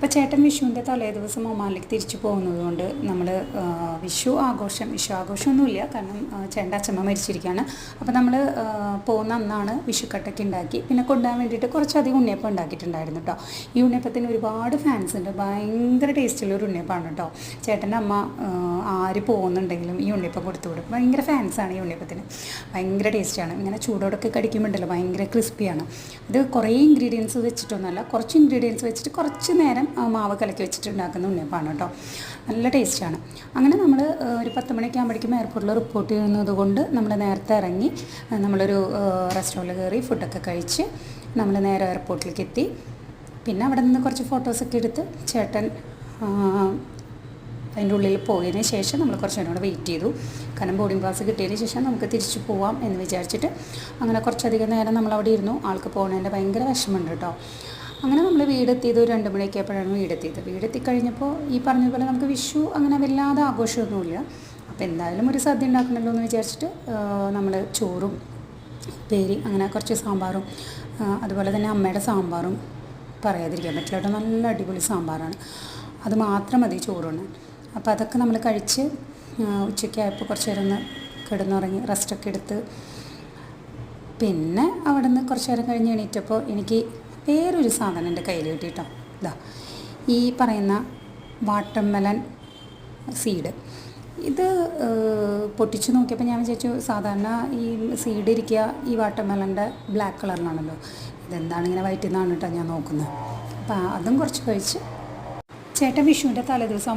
അപ്പോൾ ചേട്ടൻ വിഷുവിൻ്റെ തലേ ദിവസം ഒമാനിലേക്ക് തിരിച്ചു പോകുന്നത് കൊണ്ട് നമ്മൾ വിഷു ആഘോഷമൊന്നുമില്ല, കാരണം ചേട്ടൻ്റെ അച്ഛമ്മ മരിച്ചിരിക്കുകയാണ്. അപ്പോൾ നമ്മൾ പോകുന്ന അന്നാണ് വിഷുക്കട്ടൊക്കെ ഉണ്ടാക്കി, പിന്നെ കൊണ്ടുപോകാൻ വേണ്ടിയിട്ട് കുറച്ചധികം ഉണ്ണിയപ്പം ഉണ്ടാക്കിയിട്ടുണ്ടായിരുന്നു കേട്ടോ. ഈ ഉണ്ണിയപ്പത്തിന് ഒരുപാട് ഫാൻസ് ഉണ്ട്, ഭയങ്കര ടേസ്റ്റുള്ളൊരു ഉണ്ണിയപ്പമാണ് കേട്ടോ. ചേട്ടൻ്റെ അമ്മ ആര് പോകുന്നുണ്ടെങ്കിലും ഈ ഉണ്ണിയപ്പം കൊടുത്തു വിടും. ഭയങ്കര ഫാൻസാണ് ഈ ഉണ്ണിയപ്പത്തിന്, ഭയങ്കര ടേസ്റ്റാണ്. ഇങ്ങനെ ചൂടോടൊക്കെ കടിക്കുമ്പോണ്ടല്ലോ ഭയങ്കര ക്രിസ്പിയാണ്. ഇത് കുറേ ഇൻഗ്രീഡിയൻസ് വെച്ചിട്ടൊന്നുമല്ല, കുറച്ച് ഇൻഗ്രീഡിയൻസ് വെച്ചിട്ട് കുറച്ച് നേരം മാവ് കലക്കി വെച്ചിട്ട് ഉണ്ടാക്കുന്ന ഉണ്ണിയപ്പമാണ് കേട്ടോ. നല്ല ടേസ്റ്റാണ്. അങ്ങനെ നമ്മൾ ഒരു 10 മണിയൊക്കെ ആകുമ്പോഴേക്കും എയർപോർട്ടിൽ റിപ്പോർട്ട് ചെയ്യുന്നത് കൊണ്ട് നമ്മൾ നേരത്തെ ഇറങ്ങി നമ്മളൊരു റെസ്റ്റോറൻറ്റിൽ കയറി ഫുഡൊക്കെ കഴിച്ച് നമ്മൾ നേരെ എയർപോർട്ടിലേക്ക് എത്തി. പിന്നെ അവിടെ നിന്ന് കുറച്ച് ഫോട്ടോസൊക്കെ എടുത്ത് ചേട്ടൻ അതിൻ്റെ ഉള്ളിൽ പോയതിന് ശേഷം നമ്മൾ കുറച്ച് നേരം കൂടെ വെയിറ്റ് ചെയ്തു. കാരണം ബോർഡിംഗ് പാസ് കിട്ടിയതിന് ശേഷം നമുക്ക് തിരിച്ചു പോവാം എന്ന് വിചാരിച്ചിട്ട് അങ്ങനെ കുറച്ചധികം നേരം നമ്മളവിടെ ഇരുന്നു. ആൾക്ക് പോകുന്നതിൻ്റെ ഭയങ്കര വിഷമമുണ്ട് കേട്ടോ. അങ്ങനെ നമ്മൾ വീടെത്തിയത് 2 മണിയൊക്കെ ആയപ്പോഴാണ് വീടെത്തിക്കഴിഞ്ഞപ്പോൾ ഈ പറഞ്ഞതുപോലെ നമുക്ക് വിഷു അങ്ങനെ വല്ലാതെ ആഘോഷമൊന്നുമില്ല. അപ്പോൾ എന്തായാലും ഒരു സദ്യ ഉണ്ടാക്കണമല്ലോ എന്ന് വിചാരിച്ചിട്ട് നമ്മൾ ചോറും പേരി അങ്ങനെ കുറച്ച് സാമ്പാറും അതുപോലെ തന്നെ അമ്മയുടെ സാമ്പാറും പറയാതിരിക്കാൻ പറ്റില്ല കേട്ടോ. നല്ല അടിപൊളി സാമ്പാറാണ്, അത് മാത്രം മതി ചോറുണ്ട്. അപ്പോൾ അതൊക്കെ നമ്മൾ കഴിച്ച് ഉച്ചയ്ക്കായപ്പോൾ കുറച്ച് നേരം ഒന്ന് കിടന്നുറങ്ങി റെസ്റ്റൊക്കെ എടുത്ത് പിന്നെ അവിടെ നിന്ന് കുറച്ച് നേരം കഴിഞ്ഞ് എണീറ്റപ്പോൾ എനിക്ക് വേറൊരു സാധനം എൻ്റെ കയ്യിൽ കിട്ടിയിട്ടോ. ഇതാ ഈ പറയുന്ന വാട്ടർമെലൺ സീഡ്. ഇത് പൊട്ടിച്ച് നോക്കിയപ്പോൾ ഞാൻ വിചാരിച്ചു സാധാരണ ഈ സീഡ് ഇരിക്കുക ഈ വാട്ടർമെലൻ്റെ ബ്ലാക്ക് കളറിലാണല്ലോ, ഇതെന്താണ് ഇങ്ങനെ വൈറ്റിൽ നിന്നാണ് കേട്ടോ ഞാൻ നോക്കുന്നത്. അപ്പോൾ അതും കുറച്ച് കഴിച്ച് ചേട്ടൻ വിഷുവിൻ്റെ തലേദിവസം